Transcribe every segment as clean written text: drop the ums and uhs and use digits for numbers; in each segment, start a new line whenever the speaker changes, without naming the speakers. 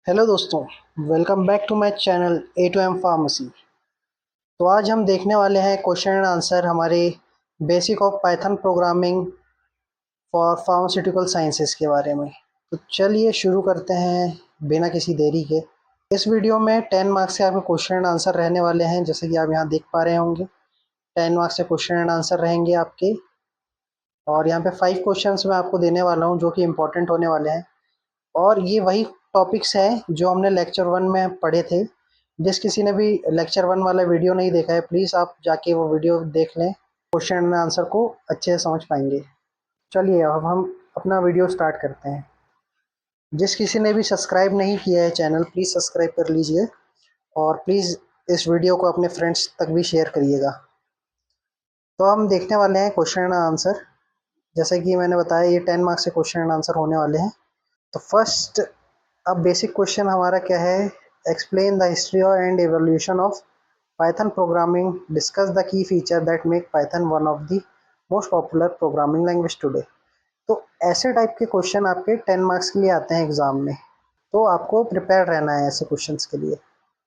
Hello दोस्तों, welcome back to my channel A to M pharmacy. तो आज हम देखने वाले हैं क्वेश्चन एंड आंसर हमारे basic of Python programming for pharmaceutical sciences के बारे में। तो चलिए शुरू करते हैं बिना किसी देरी के। इस वीडियो में 10 मार्क्स के आपके क्वेश्चन एंड आंसर रहने वाले हैं, जैसे कि आप यहाँ देख पा रहे होंगे। 10 मार्क्स के क्वेश्चन एंड आंसर रहेंगे आपके, और यहाँ पे 5 क्वेश्चंस मैं आपको देने वाला हूँ जो कि इम्पोर्टेंट होने वाले हैं। और ये वही टॉपिक्स हैं जो हमने लेक्चर 1 में पढ़े थे। जिस किसी ने भी लेक्चर 1 वाला वीडियो नहीं देखा है, प्लीज़ आप जाके वो वीडियो देख लें, क्वेश्चन एंड आंसर को अच्छे से समझ पाएंगे। चलिए अब हम अपना वीडियो स्टार्ट करते हैं। जिस किसी ने भी सब्सक्राइब नहीं किया है चैनल, प्लीज़ सब्सक्राइब कर लीजिए, और प्लीज़ इस वीडियो को अपने फ्रेंड्स तक भी शेयर करिएगा। तो हम देखने वाले हैं क्वेश्चन एंड आंसर। जैसे कि मैंने बताया, ये 10 मार्क्स के क्वेश्चन एंड आंसर होने वाले हैं। तो फर्स्ट, अब बेसिक क्वेश्चन हमारा क्या है? Explain the history and evolution of Python programming, discuss the key feature that make Python one of the most popular programming language today. तो ऐसे टाइप के क्वेश्चन आपके 10 मार्क्स के लिए आते हैं एग्ज़ाम में, तो आपको प्रिपेयर रहना है ऐसे क्वेश्चंस के लिए।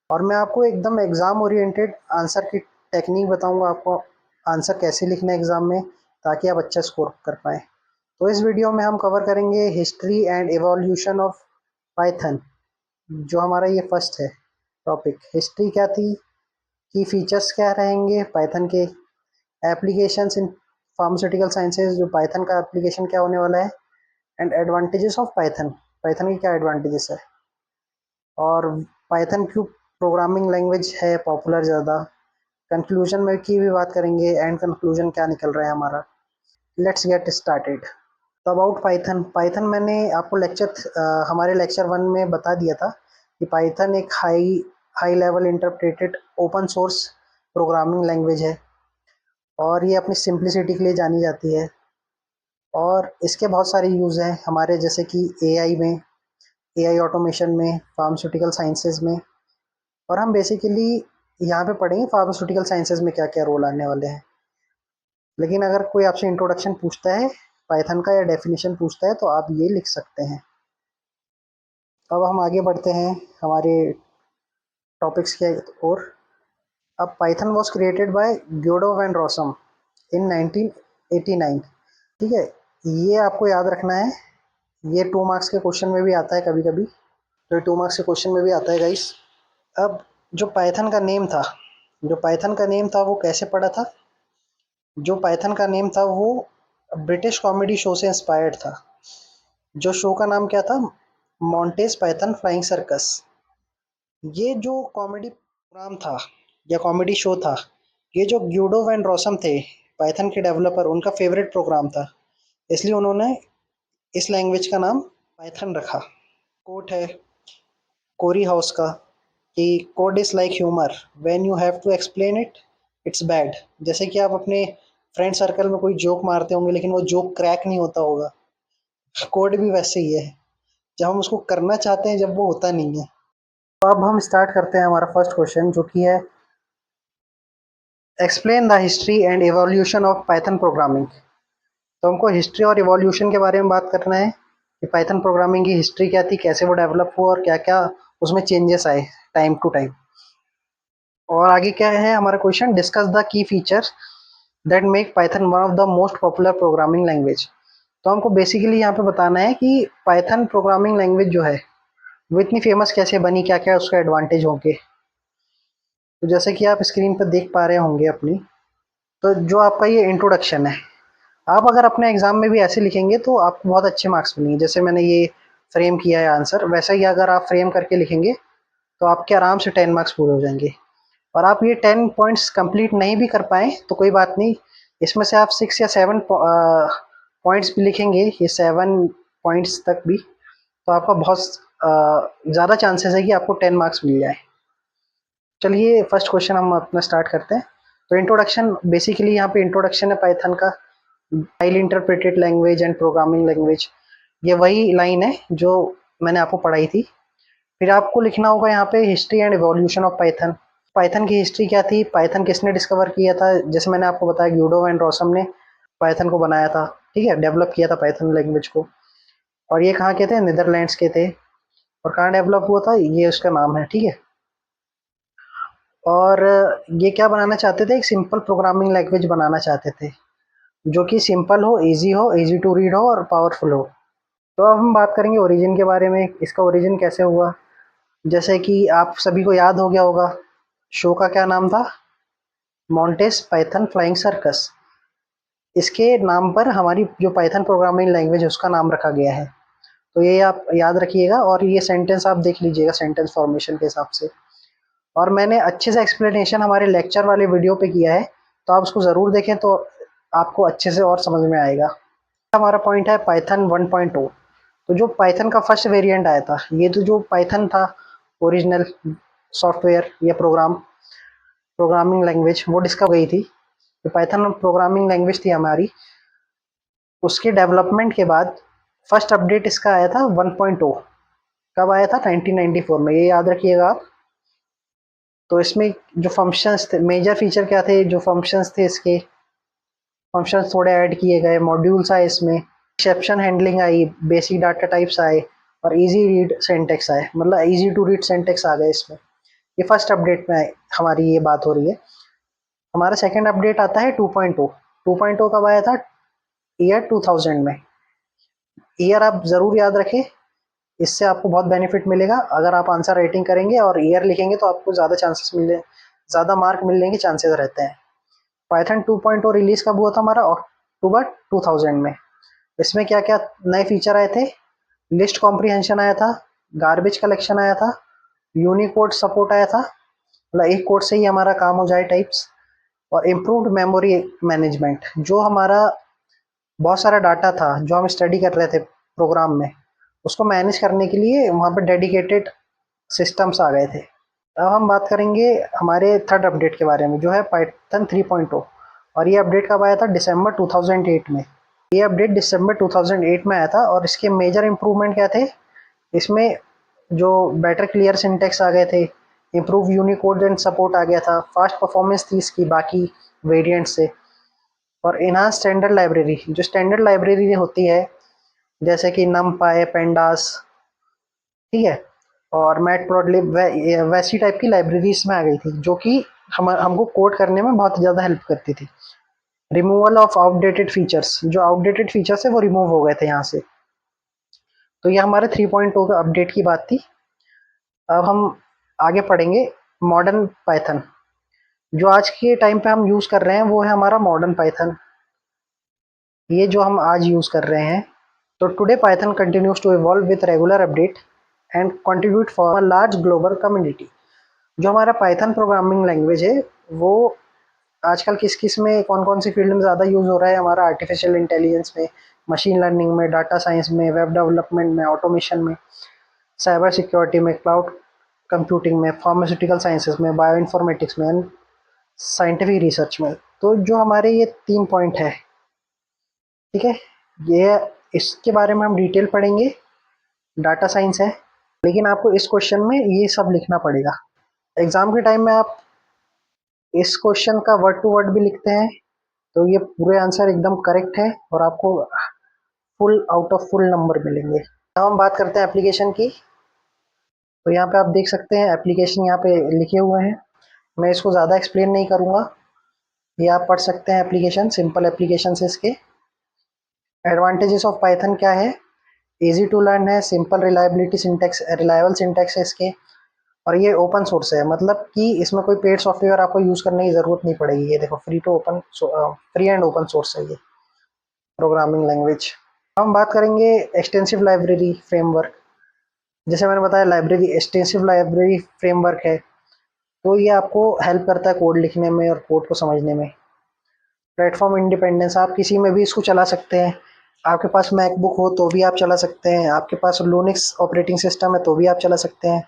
और मैं आपको एकदम एग्ज़ाम ओरिएंटेड आंसर की टेक्निक बताऊंगा, आपको आंसर कैसे लिखना है एग्ज़ाम में, ताकि आप अच्छा स्कोर कर पाएँ। तो इस वीडियो में हम कवर करेंगे history and evolution of Python. जो हमारा ये फर्स्ट है टॉपिक, हिस्ट्री क्या थी, की फीचर्स क्या रहेंगे पाइथन के, एप्लीकेशंस इन फार्मास्यूटिकल साइंसेज, जो पाइथन का एप्लीकेशन क्या होने वाला है, and advantages of Python, Python की क्या एडवांटेजेस है, और पाइथन क्यों प्रोग्रामिंग लैंग्वेज है पॉपुलर ज़्यादा। कंक्लूजन में की भी बात करेंगे, एंड कंक्लूजन क्या निकल रहा है हमारा। Let's get started. तो अबाउट पाइथन, पाइथन मैंने आपको हमारे लेक्चर 1 में बता दिया था कि पाइथन एक high level interpreted open source programming language है, और ये अपनी सिंप्लिसिटी के लिए जानी जाती है। और इसके बहुत सारे यूज़ हैं हमारे, जैसे कि एआई में, एआई ऑटोमेशन में, फार्मास्यूटिकल साइंसेज में। और हम बेसिकली यहाँ पे पढ़ेंगे फार्मास्यूटिकल साइंसेज में क्या क्या रोल आने वाले हैं। लेकिन अगर कोई आपसे इंट्रोडक्शन पूछता है पाइथन का, या डेफिनेशन पूछता है, तो आप ये लिख सकते हैं। अब हम आगे बढ़ते हैं हमारे टॉपिक्स की ओर। अब Python was created by Guido van Rossum in 1989। ठीक है, ये आपको याद रखना है। ये 2 मार्क्स के क्वेश्चन में भी आता है कभी कभी, तो ये 2 मार्क्स के क्वेश्चन में भी आता है गाइस। अब जो पाइथन का नेम था वो कैसे पड़ा था? जो पाइथन का नेम था वो ब्रिटिश कॉमेडी शो से इंस्पायर्ड था। जो शो का नाम क्या था? Montage Python flying circus. ये जो कॉमेडी प्रोग्राम था या कॉमेडी शो था, ये जो ग्यूडो वैन रॉसम थे, पाइथन के डेवलपर, उनका फेवरेट प्रोग्राम था। इसलिए उन्होंने इस लैंग्वेज का नाम पाइथन रखा। कोट है कोरी हाउस का कि code is like humour, when you have to explain it it's bad. जैसे कि आप अपने फ्रेंड सर्कल में कोई जोक मारते होंगे, लेकिन वो जोक क्रैक नहीं होता होगा, कोड भी वैसे ही है। जब हम उसको करना चाहते हैं, जब वो होता नहीं है। तो अब हम स्टार्ट करते हैं हमारा फर्स्ट क्वेश्चन, जो कि है explain the history and evolution of Python programming. तो हमको हिस्ट्री और एवोल्यूशन के बारे में बात करना है कि पाइथन प्रोग्रामिंग की हिस्ट्री क्या थी, कैसे वो डेवलप हुआ, और क्या क्या उसमें चेंजेस आए टाइम टू टाइम। और आगे क्या है हमारा question, discuss the key features that make Python one of the most popular programming language. तो हमको बेसिकली यहाँ पे बताना है कि पाइथन प्रोग्रामिंग लैंग्वेज जो है वो इतनी फेमस कैसे बनी, क्या क्या उसका एडवांटेज होंगे। तो जैसे कि आप स्क्रीन पर देख पा रहे होंगे अपनी, तो जो आपका ये इंट्रोडक्शन है, आप अगर अपने एग्जाम में भी ऐसे लिखेंगे तो आपको बहुत अच्छे मार्क्स मिलेंगे। जैसे मैंने ये फ्रेम किया है आंसर, वैसा ही अगर आप फ्रेम करके लिखेंगे तो आपके आराम से 10 मार्क्स पूरे हो जाएंगे। और आप ये 10 पॉइंट्स कंप्लीट नहीं भी कर पाएँ तो कोई बात नहीं, इसमें से आप 6 या 7 पॉइंट्स भी लिखेंगे, ये 7 पॉइंट्स तक भी, तो आपका बहुत ज़्यादा चांसेस है कि आपको 10 मार्क्स मिल जाए। चलिए फर्स्ट क्वेश्चन हम अपना स्टार्ट करते हैं। तो इंट्रोडक्शन, बेसिकली यहाँ पे इंट्रोडक्शन है पाइथन का, highly interpreted language and programming language. ये वही लाइन है जो मैंने आपको पढ़ाई थी। फिर आपको लिखना होगा यहाँ पे history and evolution of Python. Python की हिस्ट्री क्या थी, पाइथन किसने डिस्कवर किया था? जैसे मैंने आपको बताया, ग्यूडो एंड रॉसम ने पाइथन को बनाया था, ठीक है, डेवलप किया था पाइथन लैंग्वेज को। और ये कहाँ के थे? नीदरलैंड्स के थे। और कहाँ डेवलप हुआ था, ये उसका नाम है, ठीक है। और ये क्या बनाना चाहते थे, एक सिंपल प्रोग्रामिंग लैंग्वेज बनाना चाहते थे जो कि सिंपल हो, इजी टू रीड हो और पावरफुल हो। तो अब हम बात करेंगे ओरिजिन के बारे में, इसका ओरिजिन कैसे हुआ। जैसे कि आप सभी को याद हो गया होगा, शो का क्या नाम था, मोंटेस पाइथन फ्लाइंग सर्कस। इसके नाम पर हमारी जो पाइथन प्रोग्रामिंग लैंग्वेज है उसका नाम रखा गया है। तो ये आप याद रखिएगा और ये सेंटेंस आप देख लीजिएगा सेंटेंस फॉर्मेशन के हिसाब से। और मैंने अच्छे से एक्सप्लेनेशन हमारे लेक्चर वाले वीडियो पे किया है, तो आप उसको ज़रूर देखें, तो आपको अच्छे से और समझ में आएगा। हमारा पॉइंट है पाइथन 1.0। तो जो पाइथन का फर्स्ट वेरिएंट आया था, ये तो जो पाइथन था ओरिजिनल सॉफ्टवेयर या प्रोग्रामिंग लैंग्वेज, वो डिस्कवर गई थी। जो पाइथन प्रोग्रामिंग लैंग्वेज थी हमारी, उसके डेवलपमेंट के बाद फर्स्ट अपडेट इसका आया था 1.0। कब आया था, 1994 में, ये याद रखिएगा आप। तो इसमें जो फंक्शंस थे, मेजर फीचर क्या थे, जो फंक्शंस थे इसके, फंक्शंस थोड़े ऐड किए गए, मॉड्यूल्स आए इसमें, एक्सेप्शन हैंडलिंग आई, बेसिक डाटा टाइप्स आए और इजी रीड सिंटैक्स आए, मतलब इजी टू रीड सिंटैक्स आ गए इसमें। ये फर्स्ट अपडेट में हमारी ये बात हो रही है। हमारा सेकंड अपडेट आता है 2.0। 2.0 कब आया था, ईयर 2000 में। ईयर आप ज़रूर याद रखें, इससे आपको बहुत बेनिफिट मिलेगा। अगर आप आंसर राइटिंग करेंगे और ईयर लिखेंगे तो आपको ज़्यादा मार्क मिलने के चांसेस रहते हैं। पाइथन 2.0 रिलीज कब हुआ था हमारा, अक्टूबर 2000 में। इसमें क्या क्या नए फीचर आए थे, लिस्ट कॉम्प्रीहेंशन आया था, गार्बेज कलेक्शन आया था, यूनिकोड सपोर्ट आया था, मतलब एक कोड से ही हमारा काम हो जाए टाइप्स, और इम्प्रूव्ड मेमोरी मैनेजमेंट। जो हमारा बहुत सारा डाटा था जो हम स्टडी कर रहे थे प्रोग्राम में, उसको मैनेज करने के लिए वहाँ पर डेडिकेटेड सिस्टम्स आ गए थे। अब हम बात करेंगे हमारे थर्ड अपडेट के बारे में, जो है पाइथन 3.0। और ये अपडेट कब आया था, दिसंबर 2008 में। ये अपडेट दिसंबर 2008 में आया था और इसके मेजर इम्प्रूवमेंट क्या थे, इसमें जो बेटर क्लियर सिंटेक्स आ गए थे, इम्प्रूव यूनिकोड एंड सपोर्ट आ गया था, फास्ट परफॉर्मेंस थी इसकी बाकी वेरिएंट से, और इनहांस स्टैंडर्ड लाइब्रेरी, जो स्टैंडर्ड लाइब्रेरी होती है जैसे कि नमपाई, पेंडास, ठीक है, और मैटप्लॉटलिब, वैसी टाइप की लाइब्रेरी इसमें आ गई थी जो कि हमको कोड करने में बहुत ज़्यादा हेल्प करती थी। रिमूवल ऑफ आउटडेटेड फीचर्स, जो आउटडेटेड फीचर्स है वो रिमूव हो गए थे यहाँ से। तो ये हमारे 3.0 का अपडेट की बात थी। अब हम आगे पढ़ेंगे मॉडर्न पाइथन। जो आज के टाइम पे हम यूज़ कर रहे हैं वो है हमारा मॉडर्न पाइथन, ये जो हम आज यूज़ कर रहे हैं। तो today Python continues to evolve with regular update and contribute for a large global community. जो हमारा पाइथन प्रोग्रामिंग लैंग्वेज है वो आजकल किस किस में, कौन कौन सी फील्ड में ज़्यादा यूज़ हो रहा है, हमारा आर्टिफिशियल इंटेलिजेंस में, मशीन लर्निंग में, डाटा साइंस में, वेब डेवलपमेंट में, ऑटोमेशन में, साइबर सिक्योरिटी में, क्लाउड कंप्यूटिंग में, फार्मास्यूटिकल साइंसेज में, बायो इन्फॉर्मेटिक्स में, साइंटिफिक रिसर्च में। तो जो हमारे ये 3 पॉइंट है, ठीक है, ये इसके बारे में हम डिटेल पढ़ेंगे। डाटा साइंस है, लेकिन आपको इस क्वेश्चन में ये सब लिखना पड़ेगा। एग्ज़ाम के टाइम में आप इस क्वेश्चन का वर्ड टू वर्ड भी लिखते हैं तो ये पूरे आंसर एकदम करेक्ट है और आपको full out of full number मिलेंगे। अब हम बात करते हैं एप्लीकेशन की। तो यहाँ पे आप देख सकते हैं एप्लीकेशन यहाँ पे लिखे हुए हैं, मैं इसको ज़्यादा एक्सप्लेन नहीं करूँगा, ये आप पढ़ सकते हैं। एप्लीकेशन सिंपल एप्लीकेशन है इसके। एडवांटेजेस ऑफ पाइथन क्या है, इजी टू लर्न है, सिंपल रिलायबल सिंटैक्स है इसके, और ये ओपन सोर्स है, मतलब कि इसमें कोई पेड सॉफ्टवेयर आपको यूज़ करने की ज़रूरत नहीं पड़ेगी। ये देखो फ्री एंड ओपन सोर्स है ये प्रोग्रामिंग लैंग्वेज। हम बात करेंगे एक्सटेंसिव लाइब्रेरी फ्रेमवर्क। जैसे मैंने बताया लाइब्रेरी एक्सटेंसिव लाइब्रेरी फ्रेमवर्क है, तो ये आपको हेल्प करता है कोड लिखने में और कोड को समझने में। प्लेटफॉर्म इंडिपेंडेंस, आप किसी में भी इसको चला सकते हैं, आपके पास मैकबुक हो तो भी आप चला सकते हैं, आपके पास लूनिक्स ऑपरेटिंग सिस्टम है तो भी आप चला सकते हैं,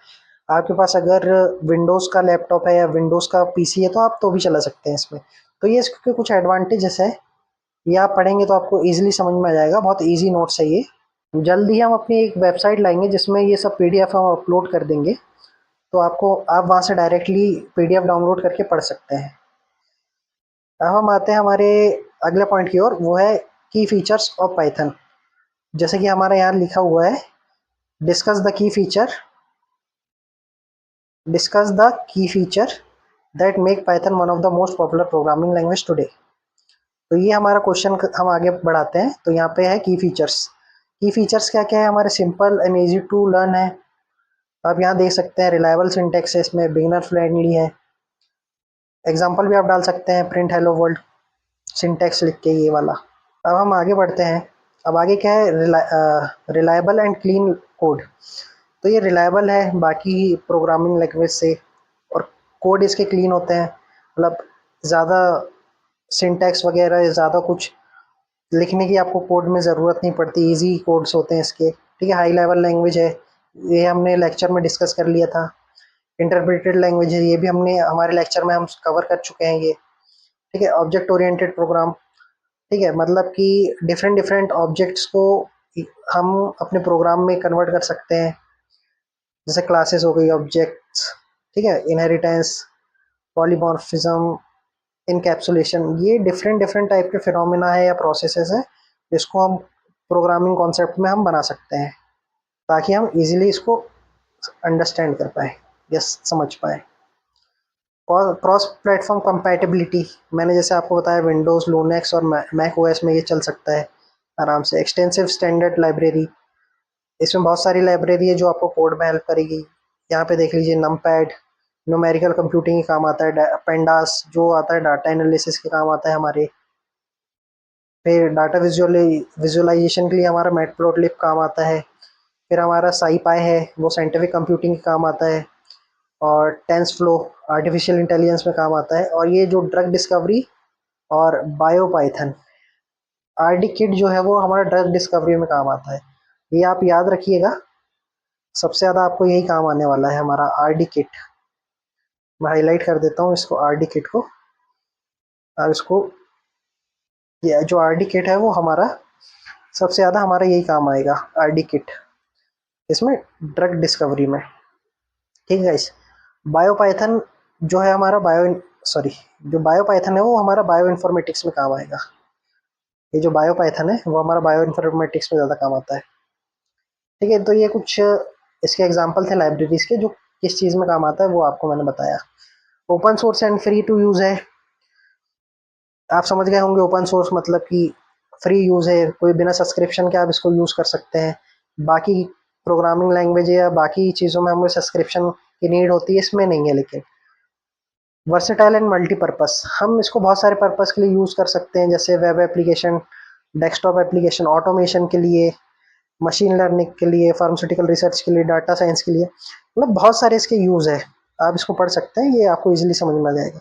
आपके पास अगर विंडोज़ का लैपटॉप है या विंडोज़ का पीसी है तो आप तो भी चला सकते हैं इसमें। तो ये इसके कुछ एडवांटेजेस है, ये आप पढ़ेंगे तो आपको ईजिली समझ में आ जाएगा, बहुत ईजी नोट्स है ये। जल्द ही हम अपनी एक वेबसाइट लाएंगे जिसमें ये सब पीडीएफ हम अपलोड कर देंगे, तो आप वहाँ से डायरेक्टली पीडीएफ डाउनलोड करके पढ़ सकते हैं। अब हम आते हैं हमारे अगले पॉइंट की ओर, वो है की फीचर्स ऑफ पाइथन। जैसे कि हमारे यहाँ लिखा हुआ है, discuss the key feature discuss the key feature that make Python one of the most popular programming language today. तो ये हमारा क्वेश्चन हम आगे बढ़ाते हैं। तो यहाँ पे है की फीचर्स। की फीचर्स क्या क्या है हमारे? Simple and easy to learn है। आप यहाँ देख सकते हैं रिलायबल सिंटेक्स है, इसमें बिगिनर फ्रेंडली है। एग्जाम्पल भी आप डाल सकते हैं, प्रिंट हेलो वर्ल्ड सिंटेक्स लिख के, ये वाला। अब हम आगे बढ़ते हैं। अब आगे क्या है? Reliable and clean code. तो ये रिलायबल है बाकी प्रोग्रामिंग लैंग्वेज से, और कोड इसके क्लीन होते हैं, मतलब ज़्यादा सिंटैक्स वगैरह ज़्यादा कुछ लिखने की आपको कोड में ज़रूरत नहीं पड़ती, इजी कोड्स होते हैं इसके। ठीक है, हाई लेवल लैंग्वेज है, ये हमने लेक्चर में डिस्कस कर लिया था। इंटरप्रेटेड लैंग्वेज है, ये भी हमने हमारे लेक्चर में हम कवर कर चुके हैं ये। ठीक है, ऑब्जेक्ट ओरिएंटेड प्रोग्राम। ठीक है, मतलब कि डिफरेंट डिफरेंट ऑब्जेक्ट्स को हम अपने प्रोग्राम में कन्वर्ट कर सकते हैं, जैसे क्लासेस हो गई, ऑब्जेक्ट्स। ठीक है, इनहेरिटेंस, पॉलीमॉर्फिज्म, इनकैप्सुलेशन, ये डिफरेंट डिफरेंट टाइप के फिनोमेना है या प्रोसेसेस है, जिसको हम प्रोग्रामिंग कॉन्सेप्ट में हम बना सकते हैं, ताकि हम इजीली इसको अंडरस्टैंड कर पाए या समझ पाए। क्रॉस प्लेटफॉर्म कंपैटिबिलिटी, मैंने जैसे आपको बताया विंडोज़, लिनक्स और मैक ओएस में ये चल सकता है आराम से। एक्सटेंसिव स्टैंडर्ड लाइब्रेरी, इसमें बहुत सारी लाइब्रेरी है जो आपको कोड में हेल्प करेगी। यहाँ पे देख लीजिए, नमपैड न्यूमेरिकल कंप्यूटिंग के काम आता है, पेंडास जो आता है डाटा एनालिसिस के काम आता है हमारे। फिर डाटा विजुअलाइजेशन के लिए हमारा मैटप्लॉटलिब काम आता है। फिर हमारा साईपाई है, वो साइंटिफिक कंप्यूटिंग के काम आता है। और टेंसफ्लो आर्टिफिशियल इंटेलिजेंस में काम आता है। और ये जो ड्रग डिस्कवरी और बायो पाइथन आरडी किट जो है, वो हमारा ड्रग डिस्कवरी में काम आता है। ये आप याद रखिएगा, सबसे ज़्यादा आपको यही काम आने वाला है, हमारा आरडी किट। मैं हाईलाइट कर देता हूँ इसको, आरडी किट को। और इसको, ये जो आरडी किट है वो हमारा सबसे ज़्यादा हमारा यही काम आएगा, आरडी किट, इसमें ड्रग डिस्कवरी में। ठीक है गाइस, बायो पाइथन जो है हमारा सॉरी जो बायो पाइथन है वो हमारा बायो इन्फॉर्मेटिक्स में काम आएगा। ये जो बायो पाइथन है वो हमारा बायो इन्फॉर्मेटिक्स में ज़्यादा काम आता है। ठीक है, तो ये कुछ इसके एग्जांपल थे लाइब्रेरीज के, जो किस चीज़ में काम आता है वो आपको मैंने बताया। Open source and free to use है, आप समझ गए होंगे। ओपन सोर्स मतलब कि फ्री यूज़ है, कोई बिना सब्सक्रिप्शन के आप इसको यूज़ कर सकते हैं। बाकी प्रोग्रामिंग लैंग्वेज या बाकी चीज़ों में हमें सब्सक्रिप्शन की नीड होती है, इसमें नहीं है। लेकिन वर्सेटाइल एंड मल्टीपर्पस, हम इसको बहुत सारे पर्पस के लिए यूज़ कर सकते हैं, जैसे web application, desktop application, automation के लिए, मशीन लर्निंग के लिए, फार्मास्यूटिकल रिसर्च के लिए, डाटा साइंस के लिए, मतलब बहुत सारे इसके यूज़ है। आप इसको पढ़ सकते हैं, ये आपको इजीली समझ में आ जाएगा।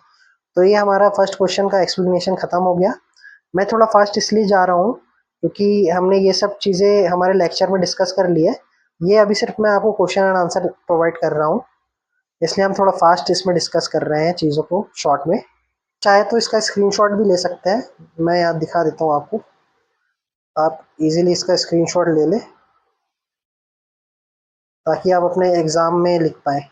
तो ये हमारा फर्स्ट क्वेश्चन का एक्सप्लेनेशन ख़त्म हो गया। मैं थोड़ा फास्ट इसलिए जा रहा हूँ क्योंकि हमने ये सब चीज़ें हमारे लेक्चर में डिस्कस कर ली है। ये अभी सिर्फ मैं आपको क्वेश्चन एंड आंसर प्रोवाइड कर रहा हूँ, इसलिए हम थोड़ा फास्ट इसमें डिस्कस कर रहे हैं चीज़ों को शॉर्ट में। चाहे तो इसका स्क्रीनशॉट भी ले सकते हैं, मैं यहाँ दिखा देता हूँ आपको, आप इजीली इसका स्क्रीनशॉट ले लें ताकि आप अपने एग्ज़ाम में लिख पाएँ।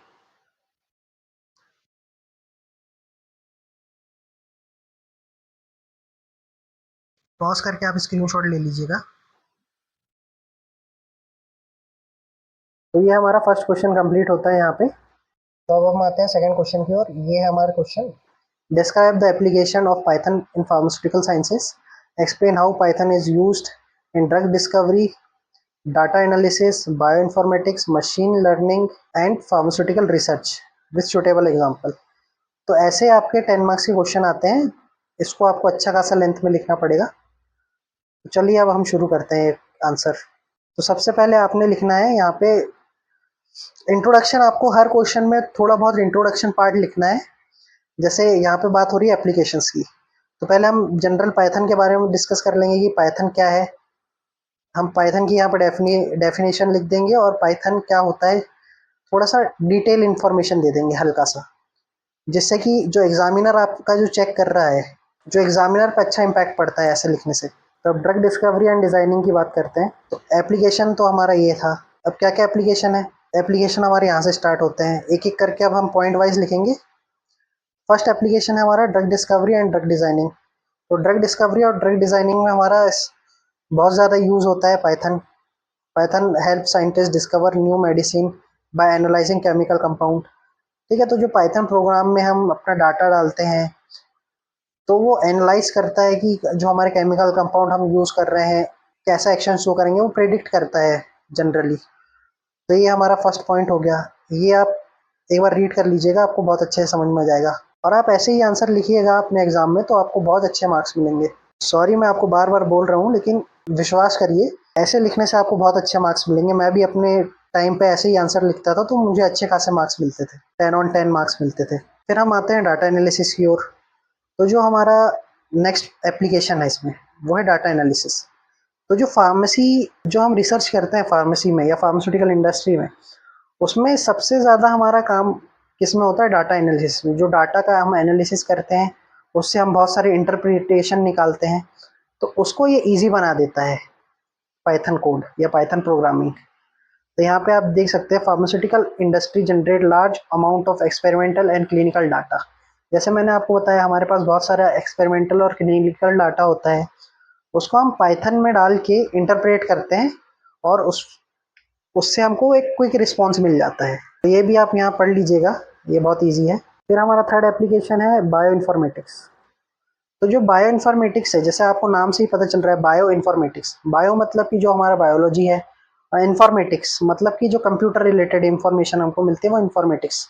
पॉज करके आप स्क्रीनशॉट ले लीजिएगा। तो ये हमारा फर्स्ट क्वेश्चन कंप्लीट होता है यहाँ पे। तो अब हम आते हैं सेकंड क्वेश्चन की ओर। ये है हमारा question, describe the application of Python in pharmaceutical sciences, explain how Python is used in drug discovery, data analysis, bioinformatics, machine learning and pharmaceutical research with suitable example. तो ऐसे आपके 10 मार्क्स के question आते हैं, इसको आपको अच्छा खासा लेंथ में लिखना पड़ेगा। तो चलिए अब हम शुरू करते हैं आंसर। तो सबसे पहले आपने लिखना है यहाँ पे इंट्रोडक्शन। आपको हर क्वेश्चन में थोड़ा बहुत इंट्रोडक्शन पार्ट लिखना है। जैसे यहाँ पे बात हो रही है एप्लीकेशंस की, तो पहले हम जनरल पाइथन के बारे में डिस्कस कर लेंगे कि पाइथन क्या है। हम पाइथन की यहाँ पे डेफिनेशन लिख देंगे और पाइथन क्या होता है थोड़ा सा डिटेल इन्फॉर्मेशन दे देंगे हल्का सा, जिससे कि जो एग्जामिनर आपका जो चेक कर रहा है, जो एग्जामिनर पे अच्छा इम्पैक्ट पड़ता है ऐसे लिखने से। तो अब ड्रग डिस्कवरी एंड डिज़ाइनिंग की बात करते हैं। तो एप्लीकेशन तो हमारा ये था। अब क्या क्या एप्लीकेशन है? एप्लीकेशन हमारे यहाँ से स्टार्ट होते हैं, एक एक करके अब हम पॉइंट वाइज लिखेंगे। फर्स्ट एप्लीकेशन है हमारा drug discovery and drug designing. तो ड्रग डिस्कवरी और ड्रग डिज़ाइनिंग में हमारा बहुत ज़्यादा यूज़ होता है Python. Python help scientist discover new medicine bye analysing chemical compound. ठीक है। तो जो पाइथन प्रोग्राम में हम अपना डाटा डालते हैं तो वो एनालाइज करता है कि जो हमारे केमिकल कंपाउंड हम यूज़ कर रहे हैं कैसा एक्शन शो करेंगे, वो प्रेडिक्ट करता है जनरली। तो ये हमारा फर्स्ट पॉइंट हो गया। ये आप एक बार रीड कर लीजिएगा, आपको बहुत अच्छे से समझ में आ जाएगा। और आप ऐसे ही आंसर लिखिएगा अपने एग्जाम में तो आपको बहुत अच्छे मार्क्स मिलेंगे। सॉरी मैं आपको बार बार बोल रहा हूँ, लेकिन विश्वास करिए ऐसे लिखने से आपको बहुत अच्छे मार्क्स मिलेंगे। मैं भी अपने टाइम पे ऐसे ही आंसर लिखता था तो मुझे अच्छे खासे मार्क्स मिलते थे, 10 on 10 मार्क्स मिलते थे। फिर हम आते हैं डाटा एनालिसिस की ओर। तो जो हमारा नेक्स्ट एप्लीकेशन है इसमें वो है डाटा एनालिसिस। तो जो फार्मेसी, जो हम रिसर्च करते हैं फार्मेसी में या फार्मास्यूटिकल इंडस्ट्री में, उसमें सबसे ज़्यादा हमारा काम किस में होता है? डाटा एनालिसिस में। जो डाटा का हम एनालिसिस करते हैं उससे हम बहुत सारे इंटरप्रिटेशन निकालते हैं, तो उसको ये इजी बना देता है पाइथन कोड या पाइथन प्रोग्रामिंग। तो यहाँ पे आप देख सकते हैं pharmaceutical industry generate large amount of experimental and clinical data. जैसे मैंने आपको बताया हमारे पास बहुत सारा एक्सपेरिमेंटल और क्लिनिकल डाटा होता है, उसको हम पाइथन में डाल के इंटरप्रेट करते हैं और उससे हमको एक क्विक रिस्पॉन्स मिल जाता है। तो ये भी आप यहाँ पढ़ लीजिएगा, ये बहुत ईजी है। फिर हमारा थर्ड एप्लीकेशन है बायो इन्फॉर्मेटिक्स। तो जो बायो इन्फॉर्मेटिक्स है, जैसे आपको नाम से ही पता चल रहा है बायो इन्फॉर्मेटिक्स, बायो मतलब कि जो हमारा बायोलॉजी है, और इन्फॉर्मेटिक्स मतलब कि जो कंप्यूटर रिलेटेड इंफॉर्मेशन हमको मिलती है वो इन्फॉर्मेटिक्स।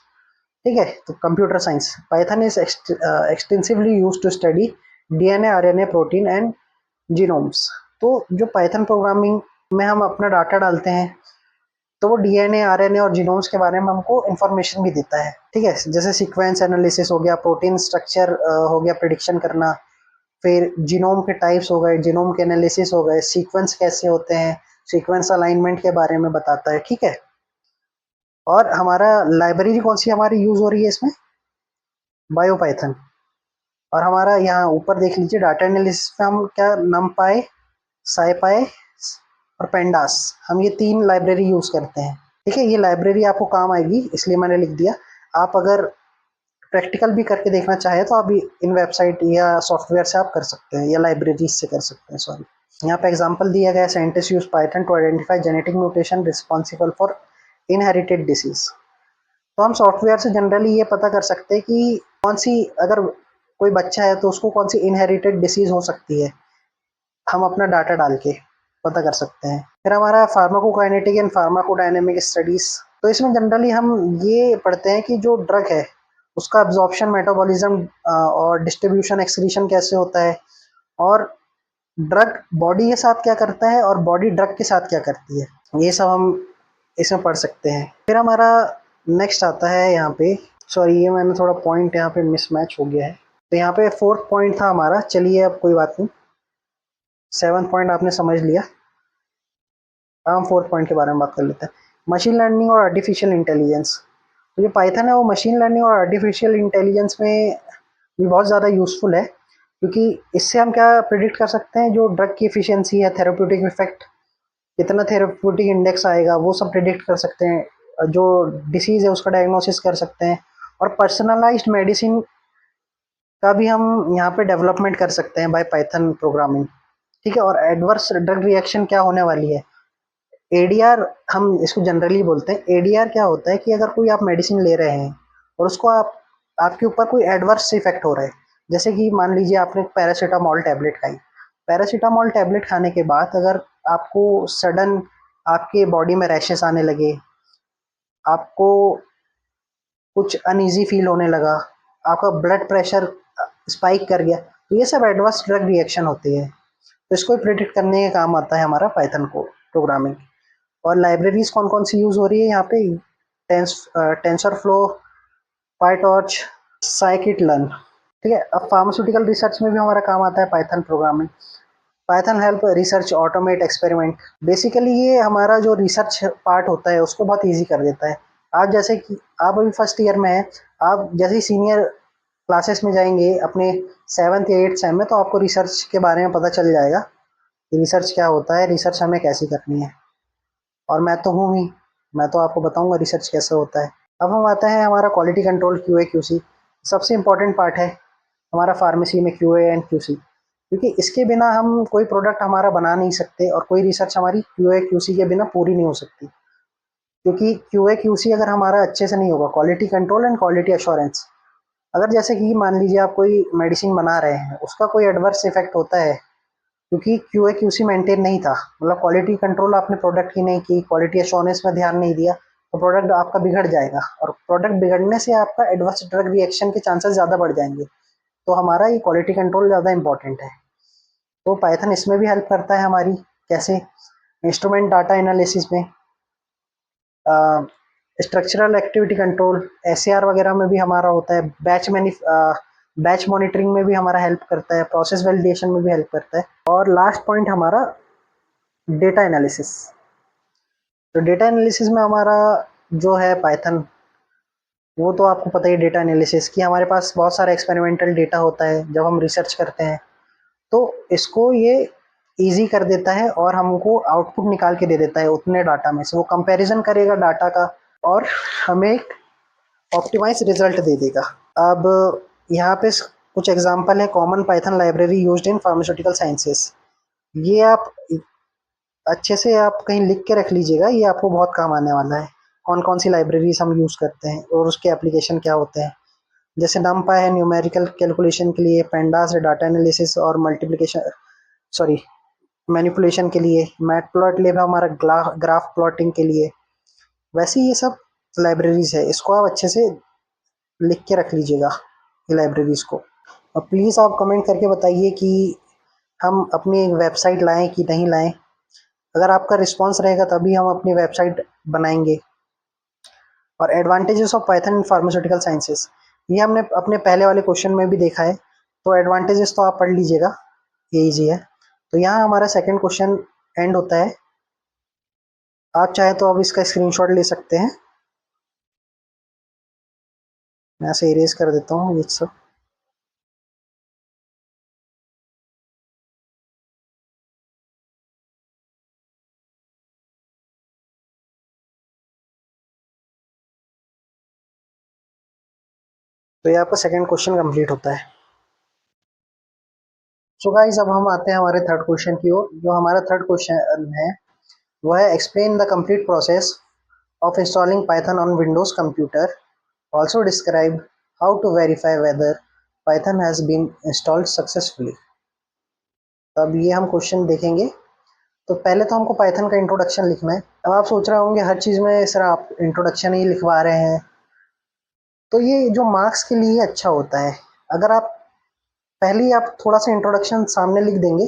ठीक है। तो computer science, Python is extensively use to study DNA, RNA, protein and genomes. तो जो पाइथन प्रोग्रामिंग में हम अपना डाटा डालते हैं तो वो डीएनए, आरएनए और जीनोम्स के बारे में हमको इन्फॉर्मेशन भी देता है। ठीक है। जैसे सीक्वेंस एनालिसिस हो गया, प्रोटीन स्ट्रक्चर हो गया प्रिडिक्शन करना, फिर जीनोम के टाइप्स हो गए, जीनोम के एनालिसिस हो गए, सीक्वेंस कैसे होते हैं, सीक्वेंस अलाइनमेंट के बारे में बताता है। ठीक है। और हमारा लाइब्रेरी कौन सी हमारी यूज हो रही है इसमें? Bio Python. और हमारा यहाँ ऊपर देख लीजिए डाटा एनालिसिस में हम क्या नमपाई, साइपाई और पेंडास, हम ये 3 लाइब्रेरी यूज करते हैं। ठीक है। ये लाइब्रेरी आपको काम आएगी इसलिए मैंने लिख दिया। आप अगर प्रैक्टिकल भी करके देखना चाहे तो आप इन वेबसाइट या सॉफ्टवेयर से आप कर सकते हैं या लाइब्रेरीज से कर सकते हैं। सॉरी, यहाँ पे एग्जांपल दिया गया है, scientist use Python to identify genetic mutation responsible for inherited disease. तो हम सॉफ्टवेयर से जनरली ये पता कर सकते हैं कि कौन सी, अगर कोई बच्चा है तो उसको कौन सी इनहेरिटेड डिसीज हो सकती है, हम अपना डाटा डाल के पता कर सकते हैं। फिर हमारा फार्माकोकाइनेटिक एंड फार्माकोडायनेमिक स्टडीज। तो इसमें जनरली हम ये पढ़ते हैं कि जो ड्रग है उसका एब्जॉर्प्शन, मेटाबॉलिज्म और डिस्ट्रीब्यूशन, एक्सक्रीशन कैसे होता है, और ड्रग बॉडी के साथ क्या करता है और बॉडी ड्रग के साथ क्या करती है, ये सब हम इसमें पढ़ सकते हैं। फिर हमारा नेक्स्ट आता है यहाँ पे, सॉरी ये मैंने थोड़ा पॉइंट यहाँ पे मिसमैच हो गया है। तो यहाँ पे 4th पॉइंट था हमारा, चलिए अब कोई बात नहीं, 7th पॉइंट आपने समझ लिया। अब हम 4th पॉइंट के बारे में बात कर लेते हैं, मशीन लर्निंग और आर्टिफिशियल इंटेलिजेंस। तो जो पाइथन है वो मशीन लर्निंग और आर्टिफिशियल इंटेलिजेंस में भी बहुत ज़्यादा यूज़फुल है, क्योंकि इससे हम क्या प्रिडिक्ट कर सकते हैं, जो ड्रग की एफिशिएंसी है, थेरेप्यूटिक इफेक्ट, कितना थेरेप्यूटिक इंडेक्स आएगा, वो सब प्रिडिक्ट कर सकते हैं। जो डिसीज़ है उसका डायग्नोसिस कर सकते हैं, और पर्सनलाइज्ड मेडिसिन का भी हम यहाँ पे डेवलपमेंट कर सकते हैं बाय पाइथन प्रोग्रामिंग। ठीक है। और एडवर्स ड्रग रिएक्शन क्या होने वाली है, एडीआर हम इसको जनरली बोलते हैं। एडीआर क्या होता है कि अगर कोई आप मेडिसिन ले रहे हैं और उसको आपके ऊपर कोई एडवर्स इफेक्ट हो रहा है, जैसे कि मान लीजिए आपने पैरासीटामोल टैबलेट खाई, पैरासीटामोल टैबलेट खाने के बाद अगर आपको सडन आपके बॉडी में रैशेस आने लगे, आपको कुछ अनईजी फील होने लगा, आपका ब्लड प्रेशर स्पाइक कर गया, तो ये सब एडवर्स ड्रग रिएक्शन होती है। तो इसको प्रिडिक्ट करने के काम आता है हमारा पाइथन को प्रोग्रामिंग। और लाइब्रेरीज कौन कौन सी यूज़ हो रही है यहाँ पे, tensor flow, PyTorch, scikit learn. ठीक है। अब फार्मास्यूटिकल रिसर्च में भी हमारा काम आता है Python programming. Python help research automate experiment. Basically ये हमारा जो रिसर्च पार्ट होता है उसको बहुत ईजी कर देता है। आप जैसे कि आप अभी फर्स्ट ईयर में हैं, आप जैसे ही सीनियर क्लासेस में जाएंगे अपने 7th या 8th सेम में, तो आपको रिसर्च के बारे में पता चल जाएगा कि रिसर्च क्या होता है, रिसर्च हमें कैसी करनी है। और मैं तो हूँ ही, मैं तो आपको बताऊंगा रिसर्च कैसे होता है। अब हम आता है हमारा क्वालिटी कंट्रोल, क्यूए क्यूसी। सबसे इम्पोर्टेंट पार्ट है हमारा फार्मेसी में क्यूए एंड क्यूसी, क्योंकि इसके बिना हम कोई प्रोडक्ट हमारा बना नहीं सकते और कोई रिसर्च हमारी क्यूए क्यूसी के बिना पूरी नहीं हो सकती। क्योंकि क्यूए क्यूसी अगर हमारा अच्छे से नहीं होगा, quality control and quality assurance, अगर जैसे कि मान लीजिए आप कोई मेडिसिन बना रहे हैं, उसका कोई एडवर्स इफेक्ट होता है क्योंकि क्यूए क्यूसी मेंटेन नहीं था, मतलब क्वालिटी कंट्रोल आपने प्रोडक्ट की नहीं की, क्वालिटी एश्योरेंस में ध्यान नहीं दिया, तो प्रोडक्ट आपका बिगड़ जाएगा, और प्रोडक्ट बिगड़ने से आपका एडवर्स ड्रग रिएक्शन के चांसेस ज़्यादा बढ़ जाएंगे। तो हमारा ये क्वालिटी कंट्रोल ज़्यादा इंपॉर्टेंट है। तो पाइथन इसमें भी हेल्प करता है हमारी। कैसे? इंस्ट्रूमेंट डाटा एनालिसिस में, स्ट्रक्चरल एक्टिविटी कंट्रोल, एसएआर वगैरह में भी हमारा होता है, बैच मॉनिटरिंग में भी हमारा हेल्प करता है, प्रोसेस वैलिडेशन में भी हेल्प करता है। और लास्ट पॉइंट हमारा डेटा एनालिसिस। तो डेटा एनालिसिस में हमारा जो है पाइथन, वो तो आपको पता ही, डेटा एनालिसिस की हमारे पास बहुत सारा एक्सपेरिमेंटल डेटा होता है जब हम रिसर्च करते हैं, तो इसको ये इजी कर देता है और हमको आउटपुट निकाल के दे देता है उतने डाटा में से। वो कंपैरिजन करेगा डाटा का और हमें एक ऑप्टिमाइज रिजल्ट दे देगा। अब यहाँ पे कुछ एग्जांपल है common Python library used in pharmaceutical sciences. ये आप अच्छे से आप कहीं लिख के रख लीजिएगा, ये आपको बहुत काम आने वाला है। कौन कौन सी लाइब्रेरीज हम यूज़ करते हैं और उसके एप्लीकेशन क्या होते हैं। जैसे नमपाई है न्यूमेरिकल कैलकुलेशन के लिए, पेंडास है डाटा एनालिसिस और मल्टीप्लिकेशन सॉरी मैनिपुलेशन के लिए, मैटप्लॉटलिब है हमारा ग्राफ प्लॉटिंग के लिए। वैसे ये सब लाइब्रेरीज है, इसको आप अच्छे से लिख के रख लीजिएगा ये लाइब्रेरीज को। और प्लीज़ आप कमेंट करके बताइए कि हम अपनी एक वेबसाइट लाएं कि नहीं लाएं। अगर आपका रिस्पांस रहेगा तभी हम अपनी वेबसाइट बनाएंगे। और advantages of Python in pharmaceutical sciences, ये हमने अपने पहले वाले क्वेश्चन में भी देखा है, तो एडवांटेजेस तो आप पढ़ लीजिएगा, ये ईजी है। तो यहाँ हमारा सेकंड क्वेश्चन एंड होता है। आप चाहे तो अब इसका स्क्रीनशॉट ले सकते हैं। मैं ऐसे इरेज कर देता हूँ ये सब। तो ये आपका सेकंड क्वेश्चन कंप्लीट होता है। सो गाइस, अब हम आते हैं हमारे थर्ड क्वेश्चन की ओर। जो हमारा थर्ड क्वेश्चन है वह है explain the complete process of installing Python on Windows computer, also describe how to verify whether Python has been installed successfully. अब ये हम क्वेश्चन देखेंगे। तो पहले तो हमको पाइथन का इंट्रोडक्शन लिखना है। अब आप सोच रहे होंगे हर चीज़ में सर आप इंट्रोडक्शन ही लिखवा रहे हैं, तो ये जो मार्क्स के लिए अच्छा होता है। अगर आप पहले ही आप थोड़ा सा इंट्रोडक्शन सामने लिख देंगे,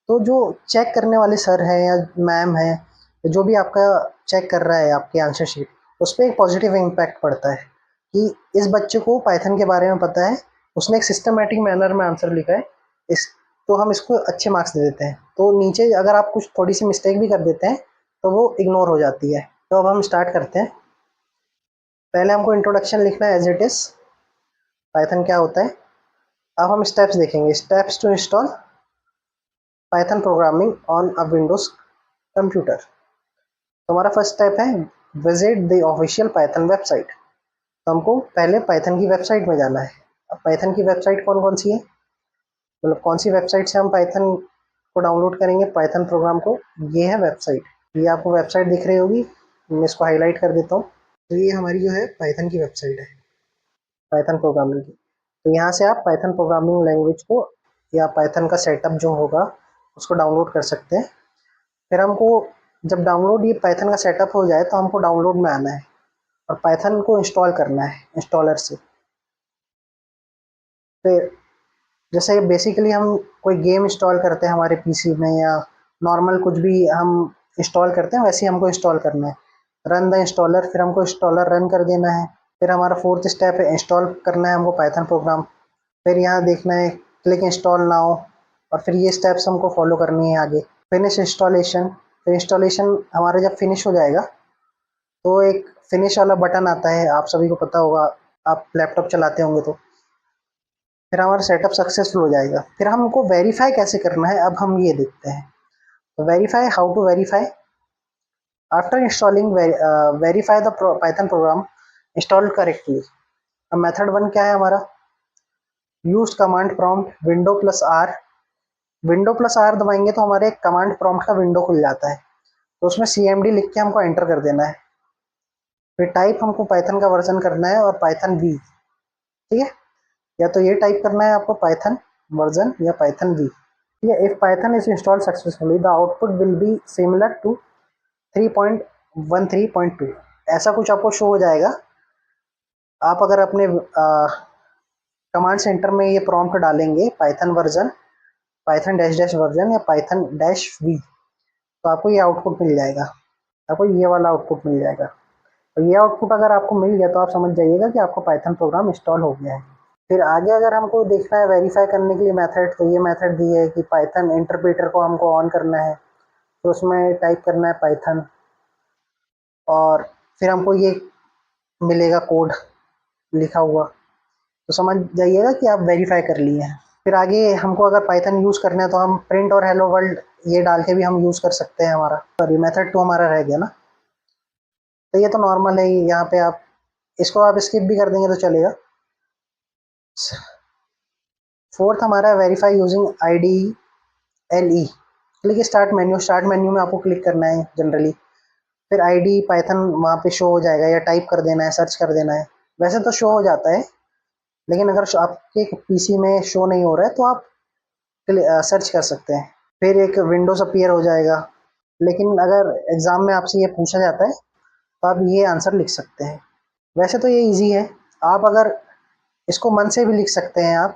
तो जो चेक करने वाले सर हैं या मैम है, जो भी आपका चेक कर रहा है आपकी आंसर शीट, उस पर एक पॉजिटिव इम्पैक्ट पड़ता है कि इस बच्चे को पाइथन के बारे में पता है, उसने एक सिस्टमेटिक मैनर में आंसर लिखा है, इस तो हम इसको अच्छे मार्क्स दे देते हैं। तो नीचे अगर आप कुछ थोड़ी सी मिस्टेक भी कर देते हैं तो वो इग्नोर हो जाती है। तो अब हम स्टार्ट करते हैं। पहले हमको इंट्रोडक्शन लिखना है एज इट इज़, पाइथन क्या होता है। अब हम स्टेप्स देखेंगे, steps to install Python programming on a Windows computer. तो हमारा फर्स्ट स्टेप है visit the official Python website. तो हमको पहले पाइथन की वेबसाइट में जाना है। अब पाइथन की वेबसाइट कौन कौन सी है, मतलब कौन सी वेबसाइट से हम पाइथन को डाउनलोड करेंगे, पाइथन प्रोग्राम को, ये है वेबसाइट। ये आपको वेबसाइट दिख रही होगी, मैं इसको हाईलाइट कर देता हूँ। तो ये हमारी जो है पाइथन की वेबसाइट है, पाइथन प्रोग्रामिंग की। तो यहाँ से आप पाइथन प्रोग्रामिंग लैंग्वेज को या पाइथन का सेटअप जो होगा उसको डाउनलोड कर सकते हैं। फिर हमको जब डाउनलोड ये पाइथन का सेटअप हो जाए तो हमको डाउनलोड में आना है और पाइथन को इंस्टॉल करना है इंस्टॉलर से। फिर जैसे बेसिकली हम कोई गेम इंस्टॉल करते हैं हमारे पीसी में या नॉर्मल कुछ भी हम इंस्टॉल करते हैं, वैसे ही हमको इंस्टॉल करना है। रन द इंस्टॉलर, फिर हमको इंस्टॉलर रन कर देना है। फिर हमारा फोर्थ स्टेप है इंस्टॉल करना है हमको पाइथन प्रोग्राम। फिर यहाँ देखना है क्लिक इंस्टॉल नाउ, और फिर ये स्टेप्स हमको फॉलो करनी है आगे। फिनिश इंस्टॉलेशन, फिर इंस्टॉलेशन हमारा जब फिनिश हो जाएगा तो एक फिनिश वाला बटन आता है, आप सभी को पता होगा, आप लैपटॉप चलाते होंगे तो। फिर हमारा सेटअप सक्सेसफुल हो जाएगा। फिर हमको वेरीफाई कैसे करना है, अब हम ये देखते हैं। तो verify, how to verify after installing, verify the Python program installed correctly. अब मेथड वन क्या है हमारा, use command prompt window plus R. Window plus R दबाएंगे तो हमारे कमांड प्रॉम्प्ट का विंडो खुल जाता है, तो उसमें CMD लिख के हमको एंटर कर देना है। फिर टाइप हमको पाइथन का वर्जन करना है और पाइथन वी, ठीक है। या तो ये टाइप करना है आपको पाइथन वर्जन या पाइथन वी, ठीक है। If Python is installed successfully the output will be similar to 3.13.2, ऐसा कुछ आपको शो हो जाएगा। आप अगर अपने कमांड सेंटर में ये प्रॉम्प्ट डालेंगे Python version, Python dash dash version या पाइथन डैश वी, तो आपको ये आउटपुट मिल जाएगा, आपको ये वाला आउटपुट मिल जाएगा। और ये आउटपुट अगर आपको मिल गया तो आप समझ जाइएगा कि आपको पाइथन प्रोग्राम इंस्टॉल हो गया है। फिर आगे अगर हमको देखना है वेरीफाई करने के लिए मेथड, तो ये मेथड दी है कि पाइथन इंटरप्रेटर को हमको ऑन करना है, तो उसमें टाइप करना है पाइथन, और फिर हमको ये मिलेगा कोड लिखा हुआ, तो समझ जाइएगा कि आप वेरीफाई कर लिए हैं। फिर आगे हमको अगर पाइथन यूज़ करना है तो हम प्रिंट और हेलो वर्ल्ड ये डाल के भी हम यूज़ कर सकते हैं। हमारा सॉरी मेथड 2 हमारा रह गया ना, तो ये तो नॉर्मल है, यहाँ पे आप इसको आप स्किप भी कर देंगे तो चलेगा। फोर्थ हमारा verify using I D L E, click start menu, start menu में आपको क्लिक करना है जनरली, फिर आई डी पाइथन वहाँ पे शो हो जाएगा, या टाइप कर देना है, सर्च कर देना है। वैसे तो शो हो जाता है, लेकिन अगर आपके पीसी में शो नहीं हो रहा है तो आप सर्च कर सकते हैं, फिर एक विंडोज अपीयर हो जाएगा। लेकिन अगर एग्ज़ाम में आपसे ये पूछा जाता है तो आप ये आंसर लिख सकते हैं। वैसे तो ये इजी है, आप अगर इसको मन से भी लिख सकते हैं, आप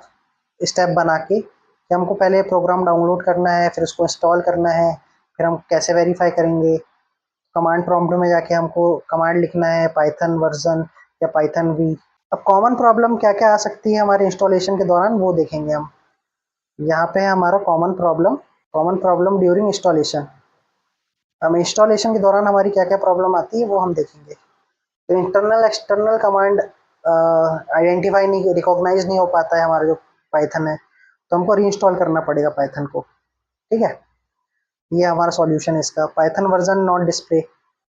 स्टेप बना के कि हमको पहले प्रोग्राम डाउनलोड करना है, फिर उसको इंस्टॉल करना है, फिर हम कैसे वेरीफाई करेंगे। कमांड प्रॉम्प्ट में जाके हमको कमांड लिखना है पाइथन वर्जन या पाइथन वी। अब कॉमन प्रॉब्लम क्या क्या आ सकती है हमारे इंस्टॉलेशन के दौरान वो देखेंगे हम। यहाँ पे है हमारा कॉमन प्रॉब्लम ड्यूरिंग इंस्टॉलेशन। हम इंस्टॉलेशन के दौरान हमारी क्या क्या प्रॉब्लम आती है वो हम देखेंगे। तो इंटरनल एक्सटर्नल कमांड आइडेंटिफाई नहीं, रिकॉग्नाइज नहीं हो पाता है हमारा जो पाइथन है, तो हमको रीइंस्टॉल करना पड़ेगा पाइथन को, ठीक है। ये हमारा सॉल्यूशन है इसका। पाइथन वर्जन नॉट डिस्प्ले,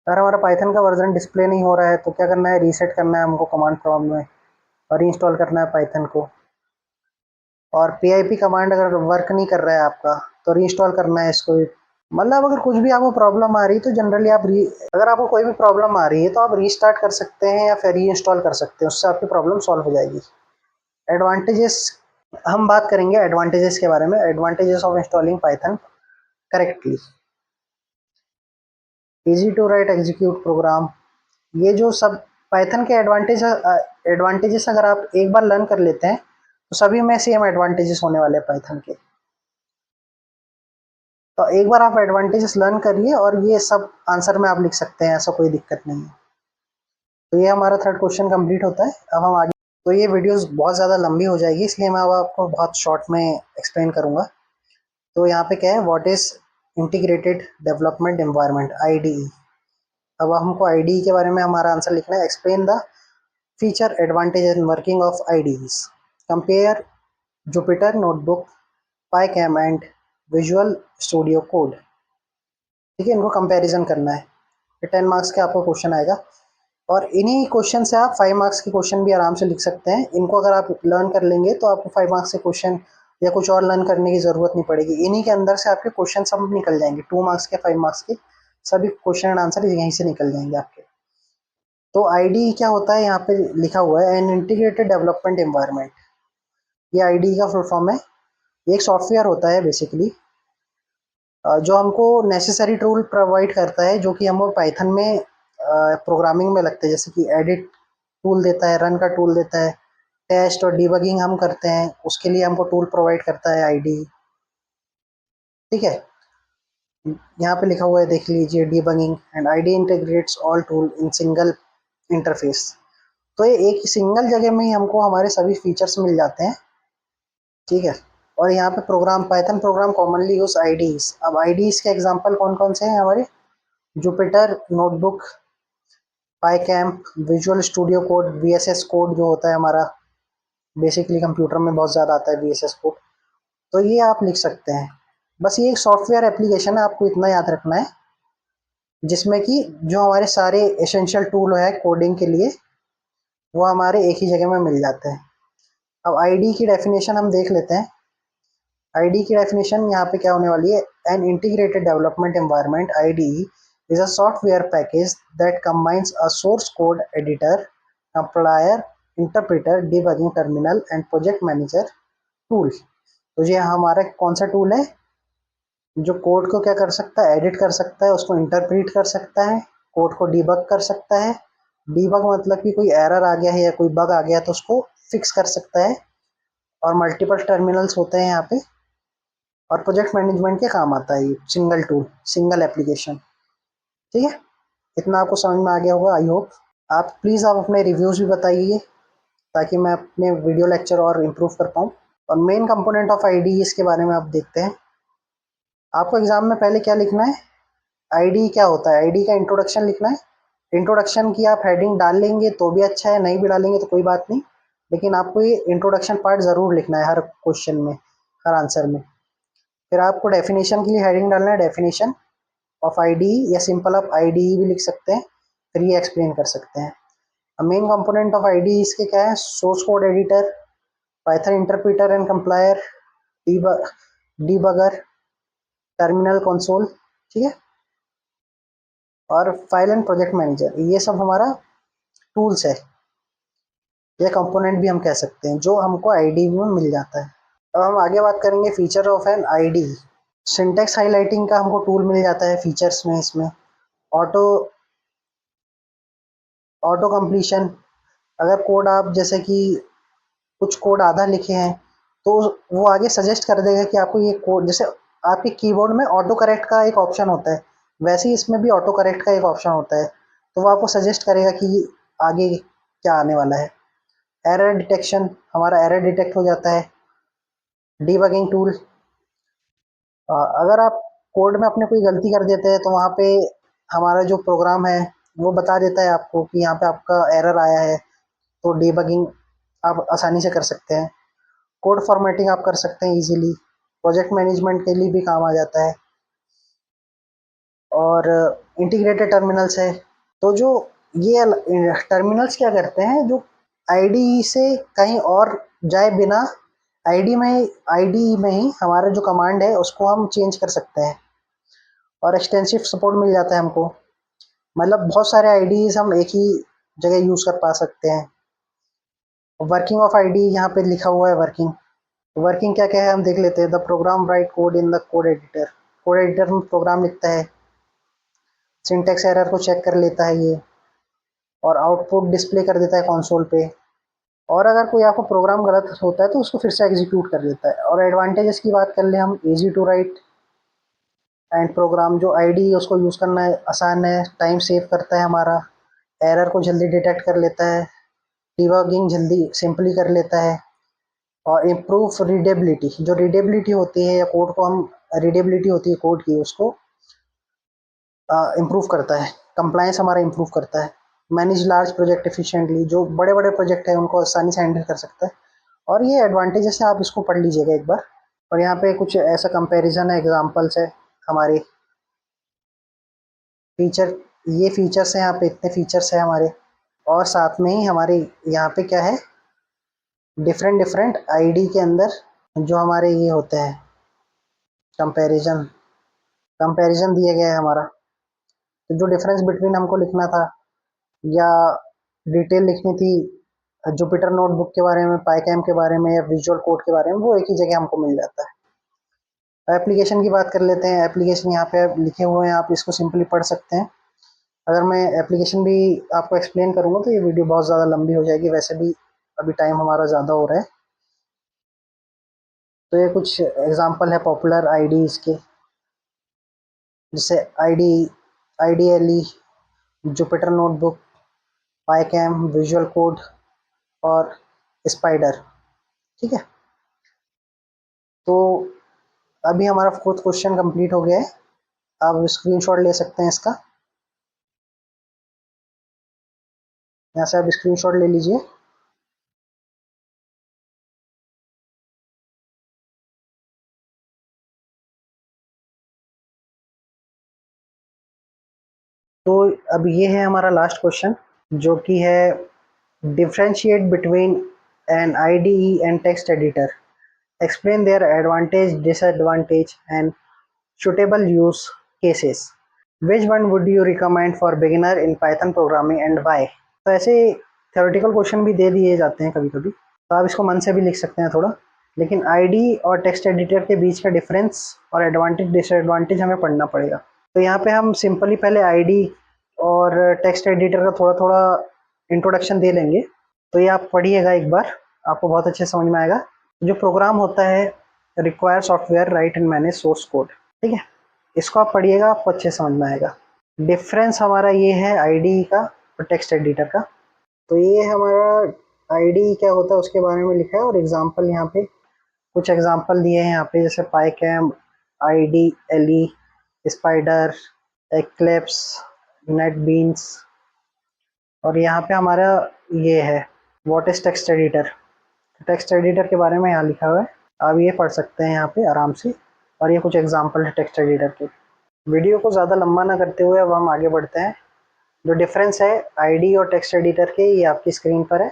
अगर हमारा पाइथन का वर्जन डिस्प्ले नहीं हो रहा है तो क्या करना है, रीसेट करना है हमको कमांड प्रॉम्प्ट में और रीइंस्टॉल करना है पाइथन को। और पीआईपी कमांड अगर वर्क नहीं कर रहा है आपका तो रीइंस्टॉल करना है इसको। मतलब अगर कुछ भी आपको प्रॉब्लम आ रही है तो जनरली अगर आपको कोई भी प्रॉब्लम आ रही है तो आप रीस्टार्ट कर सकते हैं या फिर रीइंस्टॉल कर सकते हैं, उससे आपकी प्रॉब्लम सॉल्व हो जाएगी। एडवांटेजेस, हम बात करेंगे एडवांटेजेस के बारे में। Advantages of installing Python correctly, easy to write execute program, ये जो सब पाइथन के एडवांटेजेस अगर आप एक बार लर्न कर लेते हैं तो सभी में सेम एडवांटेजेस होने वाले हैं पाइथन के। तो एक बार आप एडवांटेजेस लर्न करिए और ये सब आंसर में आप लिख सकते हैं, ऐसा कोई दिक्कत नहीं है। तो ये हमारा थर्ड क्वेश्चन कंप्लीट होता है। अब हम आगे, तो ये वीडियोस बहुत ज़्यादा लंबी हो जाएगी, इसलिए मैं अब आपको बहुत शॉर्ट में एक्सप्लेन करूँगा। तो यहाँ पे क्या है, what is integrated development environment IDE. अब हमको आईडीई के बारे में हमारा आंसर लिखना है। Explain the feature advantage and working of IDEs, compare Jupyter Notebook, PyCharm and Visual Studio Code, ठीक है। इनको कंपैरिजन करना है। फिर 10 मार्क्स का आपको क्वेश्चन आएगा, और इन्हीं क्वेश्चन से आप 5 मार्क्स के क्वेश्चन भी आराम से लिख सकते हैं। इनको अगर आप लर्न कर लेंगे तो आपको 5 मार्क्स के क्वेश्चन या कुछ और लर्न करने की ज़रूरत नहीं पड़ेगी। इन्हीं के अंदर से आपके क्वेश्चन सब निकल जाएंगे, 2 मार्क्स के 5 मार्क्स के सभी क्वेश्चन एंड आंसर यहीं से निकल जाएंगे आपके। तो आईडी क्या होता है, यहाँ पे लिखा हुआ है एन इंटीग्रेटेड डेवलपमेंट एनवायरनमेंट। ये आईडी का फुल फॉर्म है। ये एक सॉफ्टवेयर होता है बेसिकली, जो हमको नेसेसरी टूल प्रोवाइड करता है, जो कि हमको पाइथन में प्रोग्रामिंग में लगते हैं। जैसे कि एडिट टूल देता है, रन का टूल देता है, टेस्ट और डिबगिंग हम करते हैं उसके लिए हमको टूल प्रोवाइड करता है आईडी, ठीक है। यहाँ पे लिखा हुआ है देख लीजिए, debugging and ID integrates all tool in single interface. तो ये एक सिंगल जगह में ही हमको हमारे सभी फीचर्स मिल जाते हैं, ठीक है। और यहाँ पे program, Python program commonly use IDEs. अब आईडीज के एग्जांपल कौन कौन से हैं हमारे, जुपिटर नोटबुक, पाइकैम्प, Visual Studio Code, VSS code जो होता है हमारा, बेसिकली कंप्यूटर में बहुत ज़्यादा आता है वीएसएस कोड, तो ये आप लिख सकते हैं। बस ये एक सॉफ्टवेयर एप्लीकेशन है, आपको इतना याद रखना है, जिसमें कि जो हमारे सारे एसेंशियल टूल है कोडिंग के लिए वो हमारे एक ही जगह में मिल जाते हैं। अब आईडी की डेफिनेशन हम देख लेते हैं। आईडी की डेफिनेशन यहाँ पे क्या होने वाली है, an integrated development environment ID is a software package that combines a source code editor, compiler, interpreter, debugging terminal and project manager tool। तो ये हमारा कौन सा टूल है जो कोड को क्या कर सकता है, एडिट कर सकता है, उसको इंटरप्रीट कर सकता है, कोड को डीबग कर सकता है। डीबग मतलब कि कोई एरर आ गया है या कोई बग आ गया है तो उसको फिक्स कर सकता है। और मल्टीपल टर्मिनल्स होते हैं यहाँ पे। और प्रोजेक्ट मैनेजमेंट के काम आता है ये सिंगल टूल, सिंगल एप्लीकेशन। ठीक है, इतना आपको समझ में आ गया होगा आई होप। आप प्लीज़ आप अपने रिव्यूज़ भी बताइए ताकि मैं अपने वीडियो लेक्चर और इम्प्रूव कर पाऊँ। और मेन कंपोनेंट ऑफ आईडी इसके बारे में आप देखते हैं। आपको एग्जाम में पहले क्या लिखना है, आईडी क्या होता है, आईडी का इंट्रोडक्शन लिखना है। इंट्रोडक्शन की आप हेडिंग डाल लेंगे तो भी अच्छा है, नहीं भी डालेंगे तो कोई बात नहीं, लेकिन आपको ये इंट्रोडक्शन पार्ट ज़रूर लिखना है हर क्वेश्चन में, हर आंसर में। फिर आपको डेफिनेशन के लिए हेडिंग डालना है, डेफिनेशन ऑफ आईडी, या सिंपल आप आईडी भी लिख सकते हैं, फिर ये एक्सप्लेन कर सकते हैं। मेन कंपोनेंट ऑफ आईडी इसके क्या है, source code editor, Python interpreter and compiler, debugger, terminal console, ठीक है, और फाइल एंड प्रोजेक्ट मैनेजर। ये सब हमारा टूल्स है, ये कंपोनेंट भी हम कह सकते हैं जो हमको आईडी में मिल जाता है। अब हम आगे बात करेंगे feature of an ID. Syntax highlighting का हमको टूल मिल जाता है फीचर्स में। इसमें ऑटो ऑटो कंप्लीशन, अगर कोड आप जैसे कि कुछ कोड आधा लिखे हैं तो वो आगे सजेस्ट कर देगा कि आपको ये कोड, जैसे आपके कीबोर्ड में ऑटो करेक्ट का एक ऑप्शन होता है, वैसे ही इसमें भी ऑटो करेक्ट का एक ऑप्शन होता है, तो वो आपको सजेस्ट करेगा कि आगे क्या आने वाला है। एरर डिटेक्शन, हमारा एरर डिटेक्ट हो जाता है। डीबगिंग टूल, अगर आप कोड में अपने कोई गलती कर देते हैं तो वहाँ पे हमारा जो प्रोग्राम है वो बता देता है आपको कि यहाँ पे आपका एरर आया है, तो डीबगिंग आप आसानी से कर सकते हैं। कोड फॉर्मेटिंग आप कर सकते हैं इजीली, प्रोजेक्ट मैनेजमेंट के लिए भी काम आ जाता है। और इंटीग्रेटेड टर्मिनल्स है, तो जो ये टर्मिनल्स क्या करते हैं, जो आईडी से कहीं और जाए बिना आईडी में ही हमारा जो कमांड है उसको हम चेंज कर सकते हैं। और एक्सटेंसिव सपोर्ट मिल जाता है हमको, मतलब बहुत सारे आईडीज हम एक ही जगह यूज़ कर पा सकते हैं। वर्किंग ऑफ आईडी यहाँ पे लिखा हुआ है, वर्किंग वर्किंग क्या क्या है हम देख लेते हैं। The program write code in the code editor, code editor में प्रोग्राम लिखता है, सिंटेक्स एरर को चेक कर लेता है ये, और आउटपुट डिस्प्ले कर देता है कंसोल पे। और अगर कोई आपको प्रोग्राम गलत होता है तो उसको फिर से एग्जीक्यूट कर देता है। और एडवांटेजेस की बात कर ले हम, easy to write and program, जो आईडी उसको यूज़ करना है आसान है, टाइम सेव करता है हमारा, एरर को जल्दी डिटेक्ट कर लेता है, डिबगिंग जल्दी सिंपली कर लेता है। और इम्प्रूव रीडेबिलिटी, जो रीडेबिलिटी होती है या कोड को हम रीडेबिलिटी होती है कोड की, उसको इम्प्रूव करता है। कंप्लायंस हमारा इम्प्रूव करता है। मैनेज लार्ज प्रोजेक्ट एफिशिएंटली, जो बड़े बड़े प्रोजेक्ट है उनको आसानी से हैंडल कर सकता है। और ये एडवांटेजेस है, आप इसको पढ़ लीजिएगा एक बार। और यहाँ पे कुछ ऐसा कंपैरिजन है, एग्जांपल्स है हमारे फीचर, ये फीचर्स हैं यहाँ पे, इतने फीचर्स है हमारे। और साथ में ही हमारे यहाँ पे क्या है, डिफरेंट डिफरेंट आईडी के अंदर जो हमारे ये होते हैं कंपैरिजन कंपैरिजन दिया गया है हमारा। तो जो डिफरेंस बिटवीन हमको लिखना था या डिटेल लिखनी थी जुपिटर नोटबुक के बारे में, पाइकैम के बारे में या विजुअल कोड के बारे में, वो एक ही जगह हमको मिल जाता है। एप्लीकेशन की बात कर लेते हैं। एप्लीकेशन यहाँ पे लिखे हुए हैं, आप इसको सिंपली पढ़ सकते हैं। अगर मैं एप्लीकेशन भी आपको एक्सप्लेन करूँगा तो ये वीडियो बहुत ज़्यादा लंबी हो जाएगी, वैसे भी अभी टाइम हमारा ज़्यादा हो रहा है। तो ये कुछ एग्जांपल है पॉपुलर आईडीज़ के, जैसे IDLE, Jupyter Notebook, PyCharm, Visual Code और स्पाइडर। ठीक है, तो अभी हमारा फोर्थ क्वेश्चन कंप्लीट हो गया है। आप स्क्रीनशॉट ले सकते हैं इसका, यहाँ से आप स्क्रीनशॉट ले लीजिए। तो अब ये है हमारा लास्ट क्वेश्चन, जो कि है differentiate between an IDE and text editor, explain their advantage, disadvantage and suitable use cases. Which one would you recommend for beginner in Python programming and why. तो ऐसे थ्योरेटिकल क्वेश्चन भी दे दिए जाते हैं कभी कभी, तो आप इसको मन से भी लिख सकते हैं थोड़ा, लेकिन आईडी और टेक्स्ट एडिटर के बीच का डिफरेंस और एडवांटेज डिसएडवांटेज हमें पढ़ना पड़ेगा। तो यहाँ पे हम सिंपली पहले आईडी और टेक्स्ट एडिटर का थोड़ा थोड़ा इंट्रोडक्शन दे लेंगे। तो ये आप पढ़िएगा एक बार, आपको बहुत अच्छे समझ में आएगा। जो प्रोग्राम होता है require software right and manage source code, ठीक है, इसको आप पढ़िएगा, आपको अच्छे समझ में आएगा। डिफरेंस हमारा ये है आईडी का और टेक्स्ट एडिटर का। तो ये हमारा आईडी क्या होता है उसके बारे में लिखा है, और एग्जांपल यहाँ पे कुछ एग्जांपल दिए हैं यहाँ पे, जैसे PyCharm, IDLE, Spyder, Eclipse, NetBeans. और यहाँ पे हमारा ये है what is text editor. Text editor के बारे में यहाँ लिखा हुआ है, आप ये पढ़ सकते हैं यहाँ पे आराम से। और ये कुछ एग्जांपल है टेक्स्ट एडिटर के। वीडियो को ज़्यादा लंबा ना करते हुए अब हम आगे बढ़ते हैं। जो डिफरेंस है आईडी और टेक्स्ट एडिटर के, ये आपकी स्क्रीन पर है।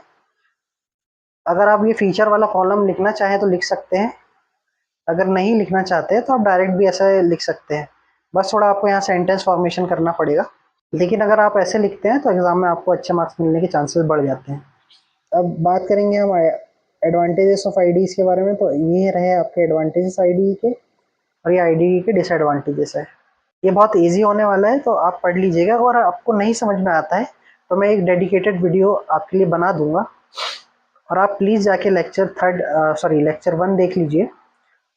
अगर आप ये फीचर वाला कॉलम लिखना चाहें तो लिख सकते हैं, अगर नहीं लिखना चाहते हैं तो आप डायरेक्ट भी ऐसा लिख सकते हैं। बस थोड़ा आपको यहाँ सेंटेंस फॉर्मेशन करना पड़ेगा, लेकिन अगर आप ऐसे लिखते हैं तो एग्ज़ाम में आपको अच्छे मार्क्स मिलने के चांसेस बढ़ जाते हैं। अब बात करेंगे हम एडवांटेजेस ऑफ आईडीज़ के बारे में। तो ये रहे आपके एडवांटेजेस आईडी के, और ये आईडी के डिसएडवांटेजेस है। ये बहुत इजी होने वाला है, तो आप पढ़ लीजिएगा। और आपको नहीं समझ में आता है तो मैं एक डेडिकेटेड वीडियो आपके लिए बना दूंगा, और आप प्लीज़ जाके लेक्चर 1 देख लीजिए,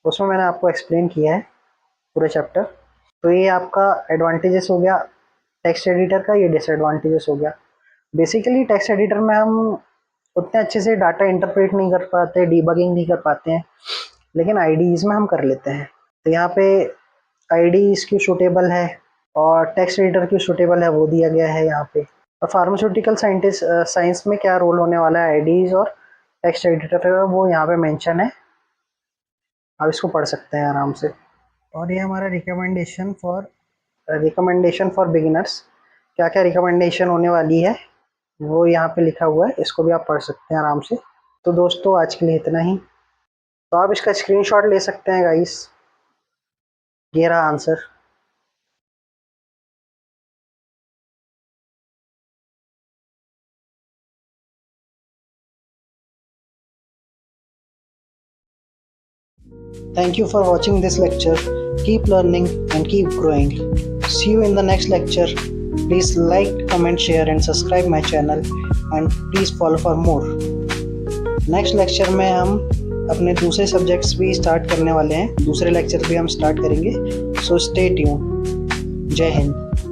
उसमें मैंने आपको एक्सप्लेन किया है पूरे चैप्टर। तो ये आपका एडवांटेजेस हो गया टेक्स्ट एडिटर का, ये डिसएडवांटेजेस हो गया। बेसिकली टेक्स्ट एडिटर में हम उतने अच्छे से डाटा इंटरप्रेट नहीं कर पाते, डीबगिंग नहीं कर पाते हैं, लेकिन आईडीज़ में हम कर लेते हैं। तो यहाँ पे आईडीज़ की सूटेबल है और टेक्स्ट एडिटर की सूटेबल है, वो दिया गया है यहाँ पे। और फार्मास्यूटिकल साइंस में क्या रोल होने वाला है आईडीज़ और टेक्स्ट एडिटर का, वो यहाँ पे मेंशन है, आप इसको पढ़ सकते हैं आराम से। और ये हमारा रिकमेंडेशन फॉर बिगिनर्स, क्या क्या रिकमेंडेशन होने वाली है वो यहाँ पे लिखा हुआ है, इसको भी आप पढ़ सकते हैं आराम से। तो दोस्तों आज के लिए इतना ही। तो आप इसका स्क्रीनशॉट ले सकते हैं गाइस, ये रहा answer. Thank you for watching this lecture. Keep learning and keep growing. See you in the next lecture. Please like, comment, share and subscribe my channel, and please follow for more. Next lecture में हम अपने दूसरे subjects भी start करने वाले हैं, दूसरे lecture भी हम स्टार्ट करेंगे। So stay tune. जय हिंद।